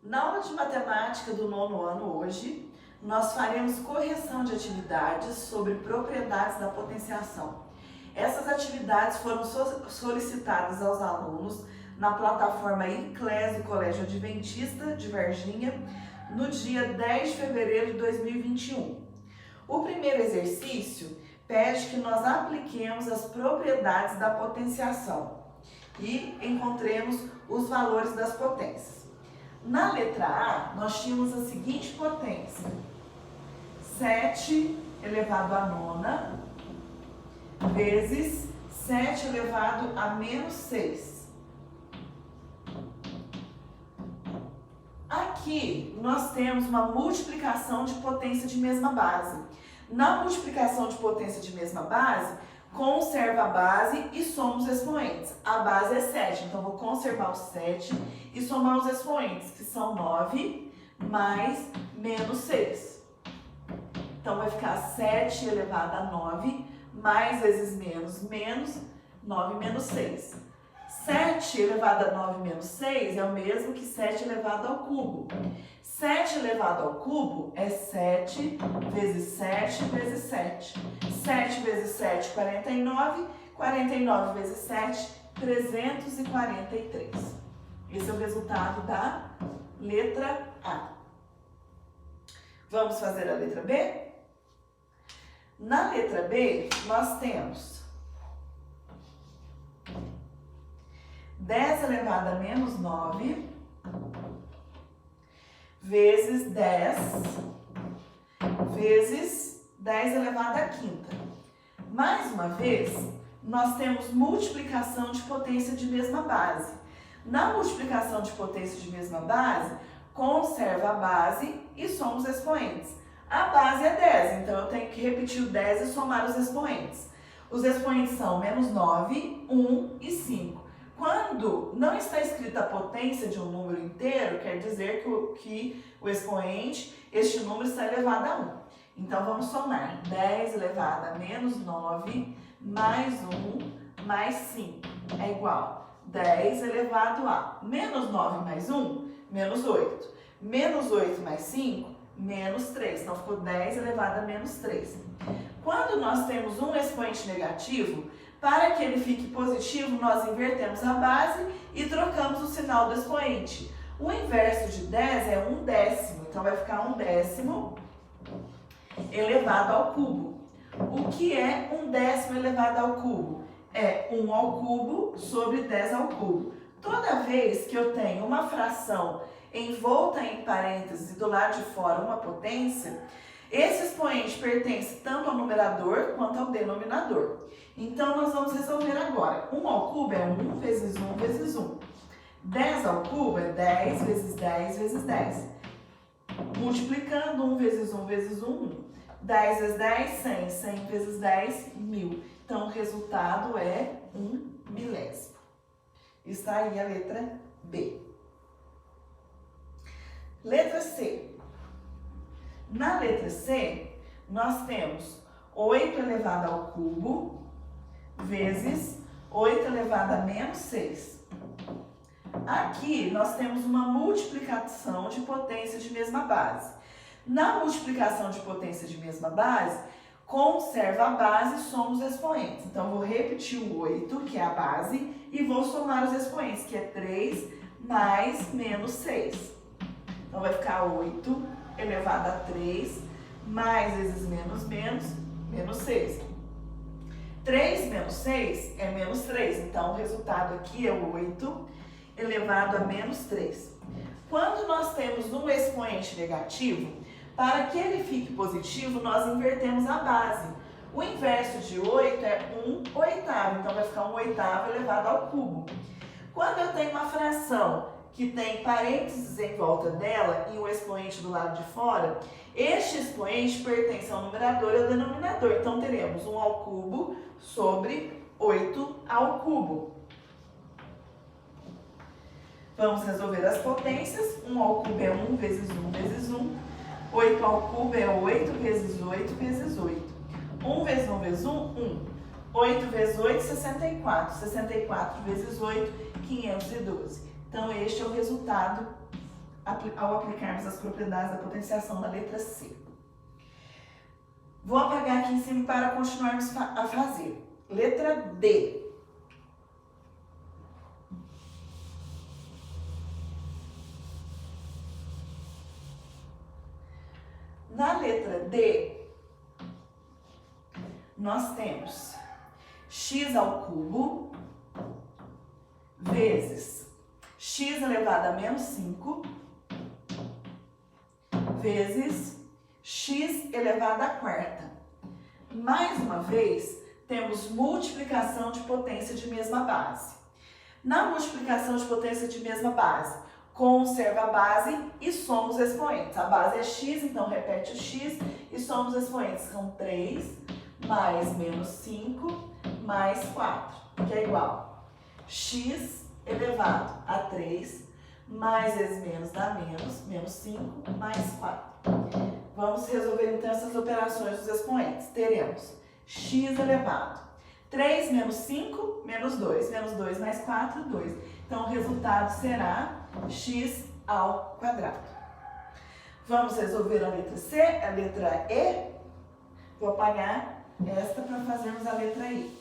Na aula de matemática do 9º ano hoje, nós faremos correção de atividades sobre propriedades da potenciação. Essas atividades foram solicitadas aos alunos na plataforma ICLES do Colégio Adventista de Varginha, no dia 10 de fevereiro de 2021. O primeiro exercício pede que nós apliquemos as propriedades da potenciação e encontremos os valores das potências. Na letra A, nós tínhamos a seguinte potência: 7 elevado a nona vezes 7 elevado a menos 6. Aqui nós temos uma multiplicação de potência de mesma base. Na multiplicação de potência de mesma base, conserva a base e soma os expoentes. A base é 7, então vou conservar o 7 e somar os expoentes, que são 9 mais menos 6. Então vai ficar 7 elevado a 9, mais vezes menos 9 menos 6. 7 elevado a 9 menos 6 é o mesmo que 7 elevado ao cubo. 7 elevado ao cubo é 7 vezes 7 vezes 7. 7 vezes 7, 49. 49 vezes 7, 343. Esse é o resultado da letra A. Vamos fazer a letra B? Na letra B, nós temos 10 elevado a menos 9 vezes 10 vezes 10 elevado à quinta. Mais uma vez, nós temos multiplicação de potência de mesma base. Na multiplicação de potência de mesma base, conserva a base e soma os expoentes. A base é 10, então eu tenho que repetir o 10 e somar os expoentes. Os expoentes são menos 9, 1 e 5. Quando não está escrita a potência de um número inteiro, quer dizer que o expoente, este número está elevado a 1. Então vamos somar 10 elevado a menos 9 mais 1 mais 5 é igual a 10 elevado a menos 9 mais 1, menos 8. Menos 8 mais 5, menos 3. Então ficou 10 elevado a menos 3. Quando nós temos um expoente negativo, para que ele fique positivo, nós invertemos a base e trocamos o sinal do expoente. O inverso de 10 é 1/10, então vai ficar 1/10 elevado ao cubo. O que é 1/10 elevado ao cubo? É 1 ao cubo sobre 10 ao cubo. Toda vez que eu tenho uma fração envolta em parênteses e do lado de fora uma potência, esse expoente pertence tanto ao numerador quanto ao denominador. Então, nós vamos resolver agora. 1 ao cubo é 1 vezes 1 vezes 1. 10 ao cubo é 10 vezes 10 vezes 10. Multiplicando 1 vezes 1 vezes 1, 1. 10 vezes 10, 100. 100 vezes 10, 1000. Então, o resultado é 1 milésimo. Está aí a letra B. Letra C. Na letra C, nós temos 8 elevado ao cubo vezes 8 elevado a menos 6. Aqui, nós temos uma multiplicação de potência de mesma base. Na multiplicação de potência de mesma base, conserva a base e soma os expoentes. Então, vou repetir o 8, que é a base, e vou somar os expoentes, que é 3 mais menos 6. Então, vai ficar 8 elevado a 3, mais vezes menos 6. 3 menos 6 é menos 3, então o resultado aqui é 8 elevado a menos 3. Quando nós temos um expoente negativo, para que ele fique positivo, nós invertemos a base. O inverso de 8 é 1/8, então vai ficar 1/8 elevado ao cubo. Quando eu tenho uma fração que tem parênteses em volta dela e um expoente do lado de fora, este expoente pertence ao numerador e ao denominador. Então, teremos 1 ao cubo sobre 8 ao cubo. Vamos resolver as potências. 1 ao cubo é 1 vezes 1 vezes 1. 8 ao cubo é 8 vezes 8 vezes 8. 1 vezes 1 vezes 1, 1. 8 vezes 8, 64. 64 vezes 8, 512. Então, este é o resultado ao aplicarmos as propriedades da potenciação na letra C. Vou apagar aqui em cima para continuarmos a fazer. Letra D. Na letra D, nós temos x ao cubo vezes x elevado a menos 5 vezes x elevado à quarta. Mais uma vez, temos multiplicação de potência de mesma base. Na multiplicação de potência de mesma base, conserva a base e soma os expoentes. A base é x, então repete o x e soma os expoentes. São 3 mais menos 5 mais 4, que é igual x elevado a 3 mais vezes menos dá menos 5 mais 4. Vamos resolver então essas operações dos expoentes. Teremos x elevado 3 menos 5 menos 2. Menos 2 mais 4, 2. Então o resultado será x ao quadrado. Vamos resolver a letra C, a letra E. Vou apagar esta para fazermos a letra I.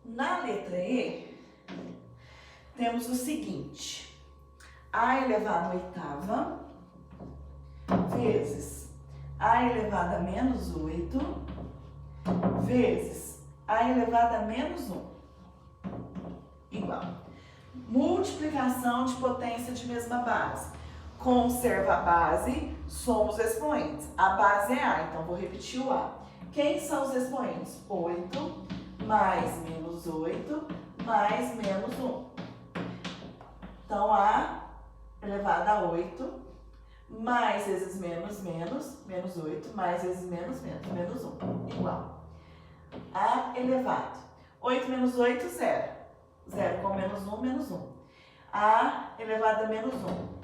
Na letra E, temos o seguinte: a elevado à oitava vezes a elevado a menos 8 vezes a elevado a menos 1 igual. Multiplicação de potência de mesma base. Conserva a base, soma os expoentes. A base é A, então vou repetir o A. Quem são os expoentes? 8 mais menos 8 mais menos 1. Então, A elevado a 8 mais vezes menos 8 mais vezes menos 1 igual. A elevado. 8 menos 8, 0. 0 com menos 1. A elevado a menos 1.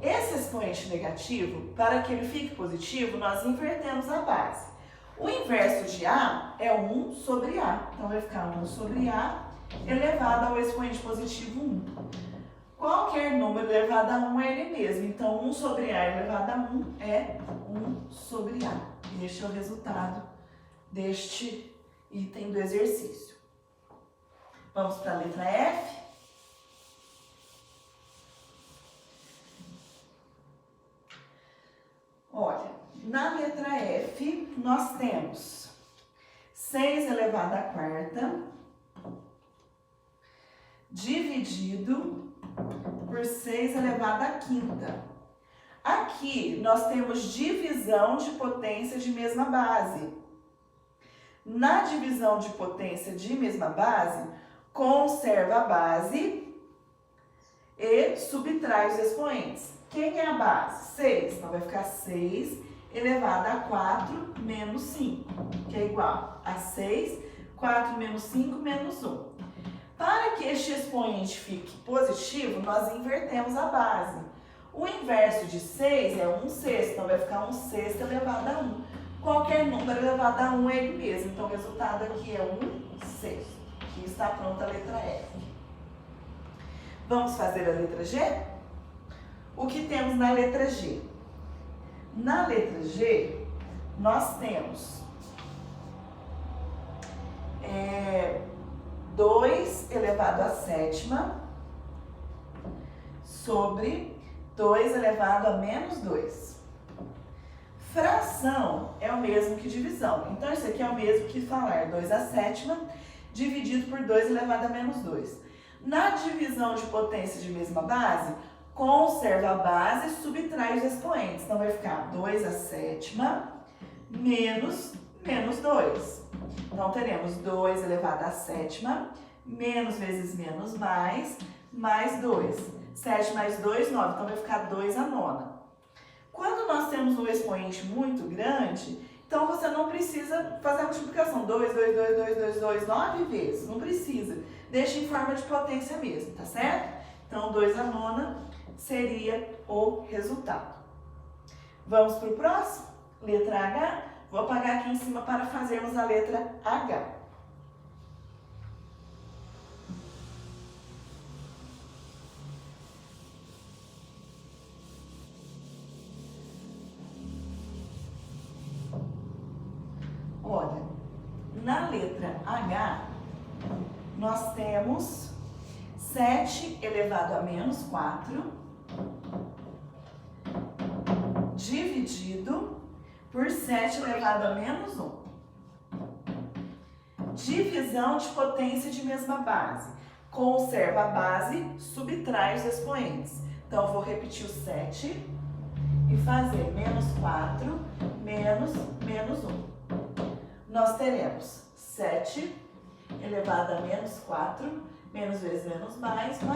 Esse expoente negativo, para que ele fique positivo, nós invertemos a base. O inverso de A é 1 sobre A. Então, vai ficar 1 sobre A elevado ao expoente positivo 1. Qualquer número elevado a 1 é ele mesmo. Então, 1 sobre A elevado a 1 é 1 sobre A. E este é o resultado deste item do exercício. Vamos para a letra F. Olha, na letra F, nós temos 6 elevado à quarta dividido por 6 elevado à quinta. Aqui, nós temos divisão de potência de mesma base. Na divisão de potência de mesma base, conserva a base e subtrai os expoentes. Quem é a base? 6. Então, vai ficar 6 elevado a 4 menos 5, que é igual a 6, 4 menos 5 menos 1. Para que este expoente fique positivo, nós invertemos a base. O inverso de 6 é 1 sexto, então vai ficar 1 sexto elevado a 1. Qualquer número elevado a 1 é ele mesmo, então o resultado aqui é 1 sexto. Aqui está pronta a letra F. Vamos fazer a letra G? O que temos na letra G? Na letra G, nós temos 2 elevado à sétima sobre 2 elevado a menos 2. Fração é o mesmo que divisão. Então, isso aqui é o mesmo que falar 2 à sétima dividido por 2 elevado a menos 2. Na divisão de potência de mesma base, conserva a base e subtrai os expoentes. Então, vai ficar 2 à sétima menos 2. Então, teremos 2 elevado à sétima, menos vezes menos mais 2. 7 mais 2, 9. Então, vai ficar 2 à nona. Quando nós temos um expoente muito grande, então você não precisa fazer a multiplicação. 2, 9 vezes. Não precisa. Deixa em forma de potência mesmo, tá certo? Então, 2 à nona seria o resultado. Vamos para o próximo? Letra H. Vou apagar aqui em cima para fazermos a letra H. letra H, nós temos 7 elevado a menos 4 dividido por 7 elevado a menos 1. Divisão de potência de mesma base. Conserva a base, subtrai os expoentes. Então, eu vou repetir o 7 e fazer menos 4 menos 1. Nós teremos 7 elevado a menos 4, menos vezes menos mais 1.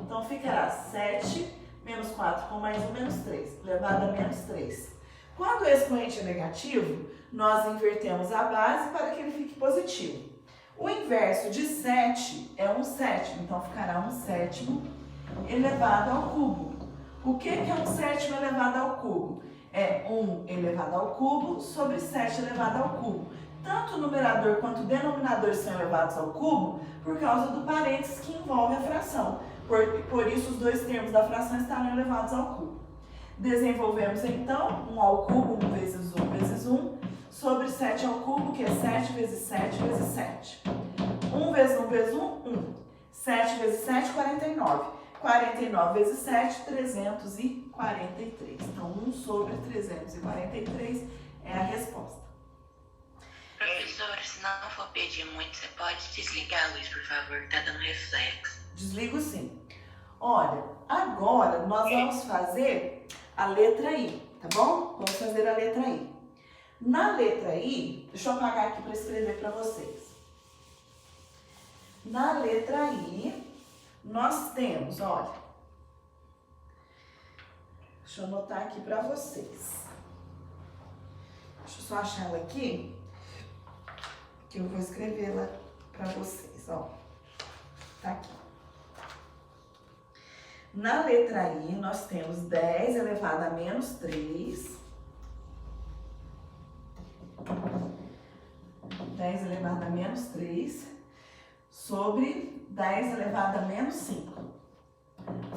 Então, ficará 7 menos 4 com mais 1, menos 3, elevado a menos 3. Quando o expoente é negativo, nós invertemos a base para que ele fique positivo. O inverso de 7 é 1/7, então ficará 1/7 elevado ao cubo. O que é 1/7 elevado ao cubo? É 1 elevado ao cubo sobre 7 elevado ao cubo. Tanto o numerador quanto o denominador são elevados ao cubo por causa do parênteses que envolve a fração. Por isso, os dois termos da fração estarão elevados ao cubo. Desenvolvemos, então, 1 ao cubo, 1 vezes 1 vezes 1, sobre 7 ao cubo, que é 7 vezes 7 vezes 7. 1 vezes 1 vezes 1, 1. 7 vezes 7, 49. 49 vezes 7, 343. Então, 1 sobre 343 é a resposta. Professora, se não for pedir muito, você pode desligar a luz, por favor, que tá dando reflexo. Desligo sim. Olha, agora nós vamos fazer a letra I, tá bom? Vamos fazer a letra I. Na letra I, deixa eu apagar aqui para escrever para vocês. Na letra I, nós temos, olha, deixa eu anotar aqui para vocês. Deixa eu só achar ela aqui, que eu vou escrevê-la para vocês, ó. Tá aqui. Na letra I, nós temos 10 elevado a menos 3. 10 elevado a menos 3 sobre 10 elevado a menos 5.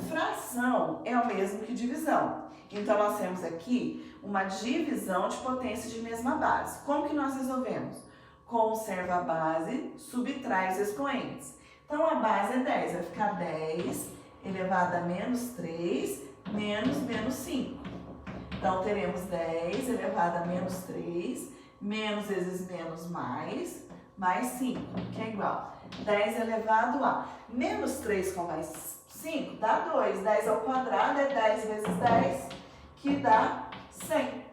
Fração é o mesmo que divisão. Então, nós temos aqui uma divisão de potência de mesma base. Como que nós resolvemos? Conserva a base, subtrai os expoentes. Então, a base é 10, vai ficar 10 elevado a menos 3 menos 5. Então, teremos 10 elevado a menos 3, menos vezes menos mais 5, que é igual 10 elevado a menos 3 com mais 5 dá 2. 10 ao quadrado é 10 vezes 10, que dá 100.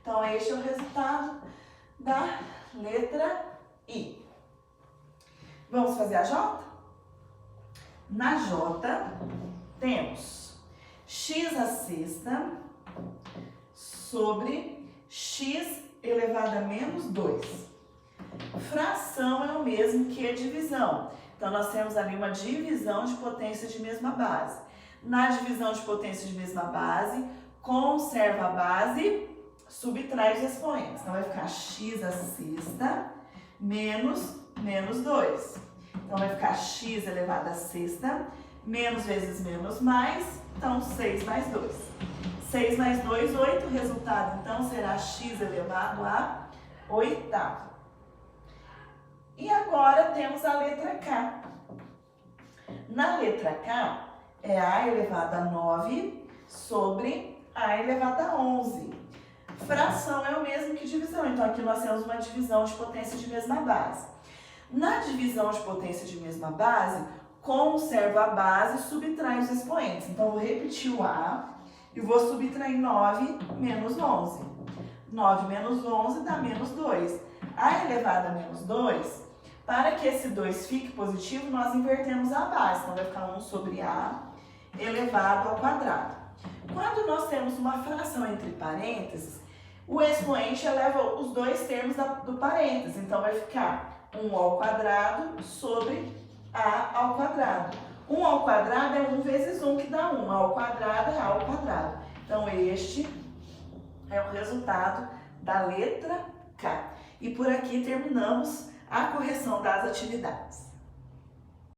Então, este é o resultado da letra I. Vamos fazer a J? Na J, temos x à sexta sobre x elevado a menos 2. Fração é o mesmo que a divisão. Então, nós temos ali uma divisão de potência de mesma base. Na divisão de potência de mesma base, conserva a base, subtrai os expoentes. Então, vai ficar x à sexta menos 2. Então, vai ficar x elevado à sexta, menos vezes menos mais, então 6 mais 2. 6 mais 2, 8. O resultado, então, será x elevado a oitavo. E agora temos a letra K. Na letra K, é a elevado a 9 sobre a elevado a 11. Fração é o mesmo que divisão, então aqui nós temos uma divisão de potência de mesma base. Na divisão de potência de mesma base, conserva a base e subtrai os expoentes. Então, vou repetir o A e vou subtrair 9 menos 11. 9 menos 11 dá menos 2. A elevado a menos 2, para que esse 2 fique positivo, nós invertemos a base. Então, vai ficar 1 sobre A elevado ao quadrado. Quando nós temos uma fração entre parênteses, o expoente eleva os dois termos do parênteses. Então, vai ficar 1 ao quadrado sobre A ao quadrado. 1 ao quadrado é 1 vezes 1, que dá 1. A ao quadrado é A ao quadrado. Então, este é o resultado da letra K. E por aqui terminamos a correção das atividades.